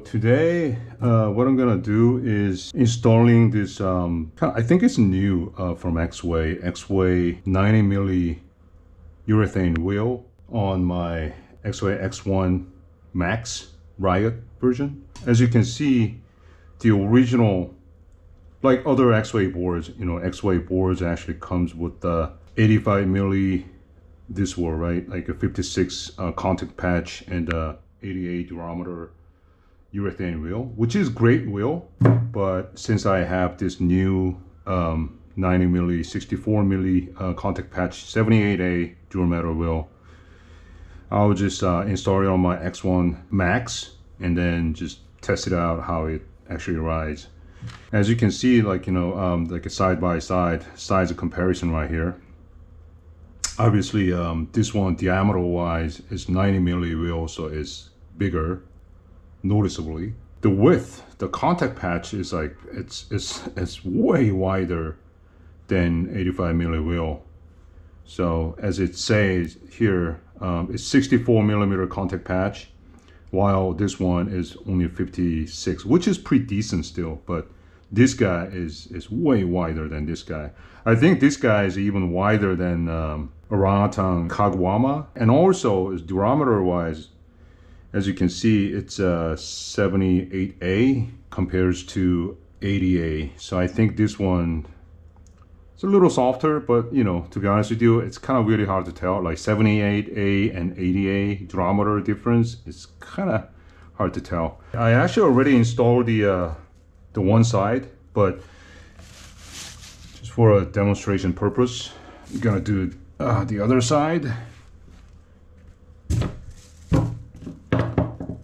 today what I'm gonna do is installing this I think it's new from Exway 90mm urethane wheel on my Exway X1 Max Riot version. As you can see, the original, like other Exway boards, Exway boards actually comes with the 85mm this wheel, right? Like a 56 contact patch and 88 durometer urethane wheel, which is great wheel. But since I have this new 90mm 64mm contact patch 78A dual metal wheel, I'll just install it on my X1 Max and then just test it out how it actually rides. As you can see, like like a side by side size of comparison right here. Obviously this one diameter wise is 90mm wheel, so it's bigger noticeably. The width, the contact patch is like it's way wider than 85mm wheel. So as it says here, it's 64mm contact patch, while this one is only 56, which is pretty decent still. But this guy is way wider than this guy. I think this guy is even wider than orangutan Kagwama, and also is durometer wise, as you can see, it's 78A compares to 80A. So I think this one is a little softer, but to be honest with you, it's kind of really hard to tell. Like 78A and 80A durometer difference is kind of hard to tell. I actually already installed the one side, but just for a demonstration purpose, I'm gonna do the other side.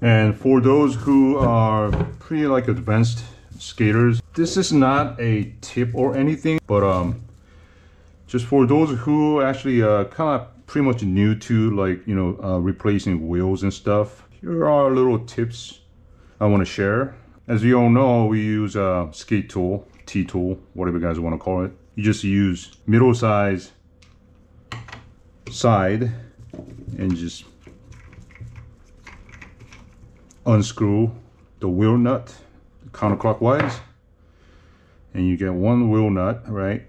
And for those who are pretty like advanced skaters, this is not a tip or anything, but just for those who actually kind of pretty much new to like replacing wheels and stuff, here are little tips I want to share. As you all know, we use a skate tool, T-tool, whatever you guys want to call it. You just use middle size side and just unscrew the wheel nut counterclockwise, and you get one wheel nut, right?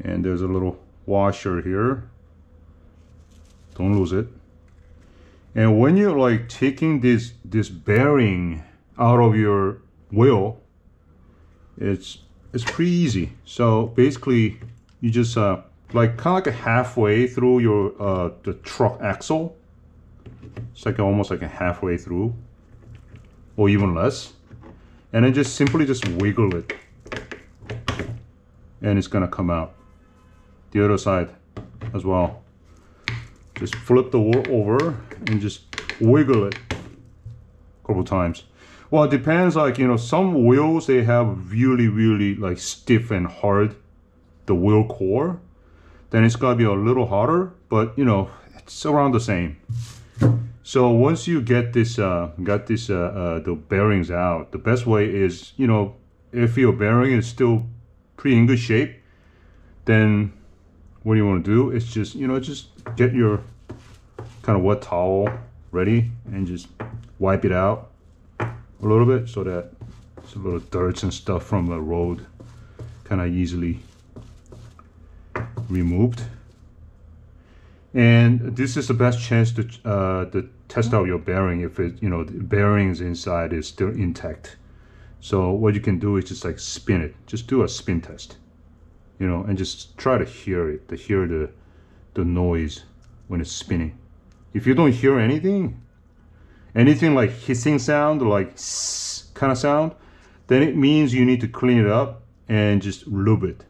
And there's a little washer here, don't lose it. And when you're like taking this bearing out of your wheel, it's pretty easy. So basically you just like kind of like halfway through your the truck axle. It's like almost like a halfway through, or even less, and then just simply just wiggle it, and it's gonna come out. The other side as well. Just flip the wheel over and just wiggle it a couple times. Well, it depends. Like some wheels, they have really like stiff and hard the wheel core. Then it's gotta be a little harder, but it's around the same. So once you get this, the bearings out, the best way is, if your bearing is still pretty in good shape, then what you want to do is just, just get your kind of wet towel ready and just wipe it out a little bit so that it's a little dirt and stuff from the road kind of easily removed. And this is the best chance to test out your bearing if it, the bearings inside is still intact. So what you can do is just like spin it. Just do a spin test, and just try to hear it, to hear the noise when it's spinning. If you don't hear anything like hissing sound, like kind of sound, then it means you need to clean it up and just lube it.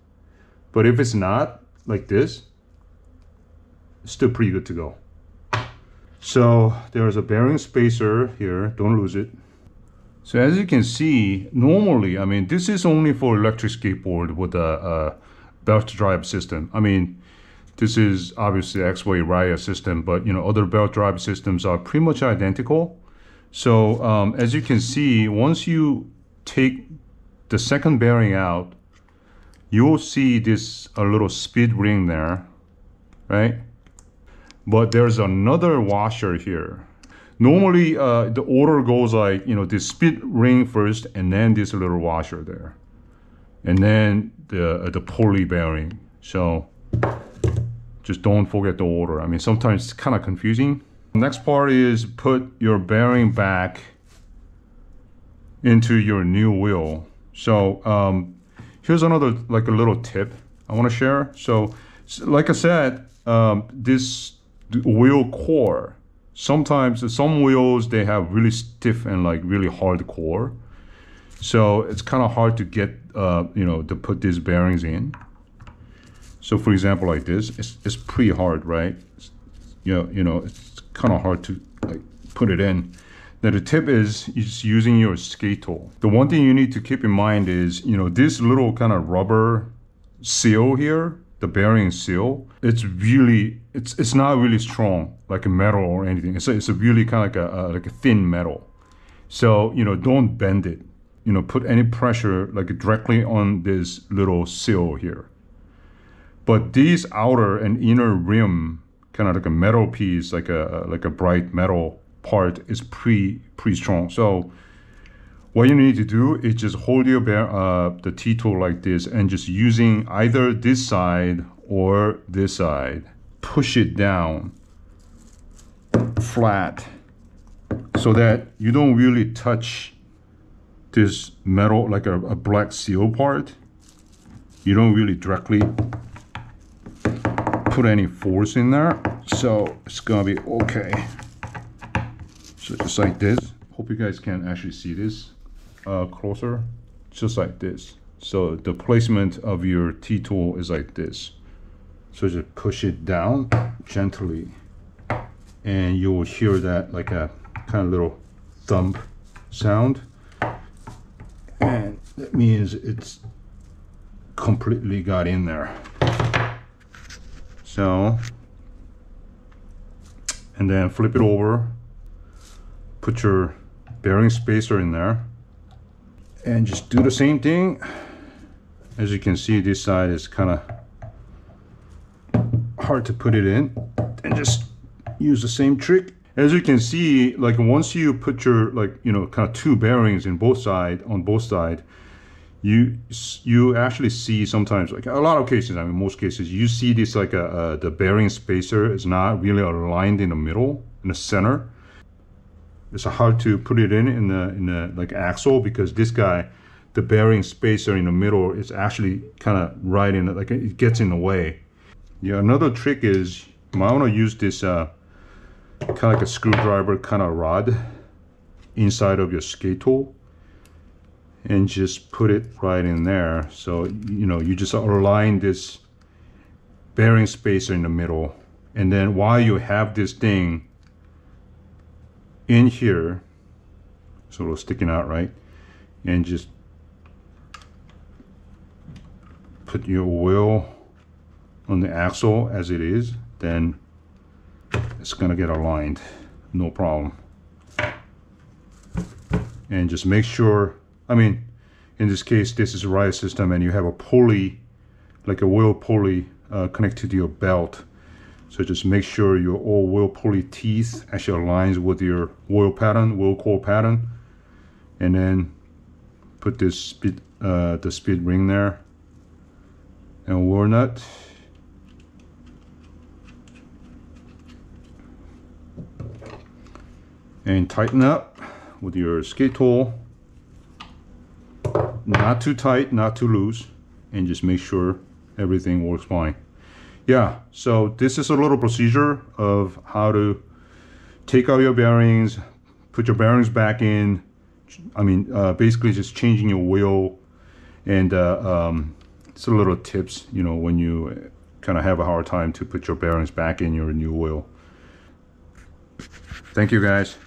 But if it's not like this, it's still pretty good to go. So there's a bearing spacer here, don't lose it. So as you can see, normally, I mean, this is only for electric skateboard with a belt drive system. I mean, this is obviously Exway Riot system, but other belt drive systems are pretty much identical. So as you can see, once you take the second bearing out, you will see this a little speed ring there, right? But there's another washer here. Normally, the order goes like, you know, this speed ring first, and then this little washer there, and then the pulley bearing. So just don't forget the order. I mean, sometimes it's kind of confusing. Next part is put your bearing back into your new wheel. So here's another, like a little tip I want to share. So like I said, this wheel core, sometimes some wheels, they have really stiff and like really hard core. So it's kind of hard to get, you know, to put these bearings in. So for example, like this, it's pretty hard, right? You know, it's kind of hard to like put it in. Now the tip is just using your skate tool. The one thing you need to keep in mind is, you know, this little kind of rubber seal here, the bearing seal, it's really, it's not really strong like a metal or anything. It's a really kind of like a thin metal. So, you know, don't bend it. You know, put any pressure like directly on this little seal here. But these outer and inner rim, kind of like a metal piece, like a bright metal part, is pretty strong. So what you need to do is just hold your the T-tool like this, and just using either this side or this side, push it down flat so that you don't really touch this metal, like a black seal part. You don't really directly put any force in there, so it's gonna be okay. So just like this. Hope you guys can actually see this closer. Just like this. So the placement of your T-tool is like this. So just push it down gently, and you will hear that like a kind of little thump sound, and that means it's completely got in there. So, and then flip it over, put your bearing spacer in there, and just do the same thing. As you can see, this side is kind of hard to put it in, and just use the same trick. As you can see, like once you put your, like, you know, kind of two bearings in both sides, on both sides, you actually see sometimes, like a lot of cases, I mean most cases, you see this like the bearing spacer is not really aligned in the middle, in the center. It's hard to put it in the like axle, because this guy, the bearing spacer in the middle is actually kind of right in it, like it gets in the way. Yeah, another trick is you might want to use this kind of like a screwdriver kind of rod inside of your skate tool, and just put it right in there. So, you know, you just align this bearing spacer in the middle, and then while you have this thing in here, sort of sticking out, right, and just put your wheel on the axle as it is, then it's gonna get aligned, no problem. And just make sure, I mean, in this case, this is a ride system, and you have a pulley, like a wheel pulley connected to your belt. So just make sure your all wheel pulley teeth actually aligns with your wheel pattern, wheel core pattern, and then put this speed, the speed ring there, and wheel nut. And tighten up with your skate tool. Not too tight, not too loose, and just make sure everything works fine. Yeah, so this is a little procedure of how to take out your bearings, put your bearings back in. I mean, basically just changing your wheel, and it's a little tips, you know, when you kind of have a hard time to put your bearings back in your new wheel. Thank you guys.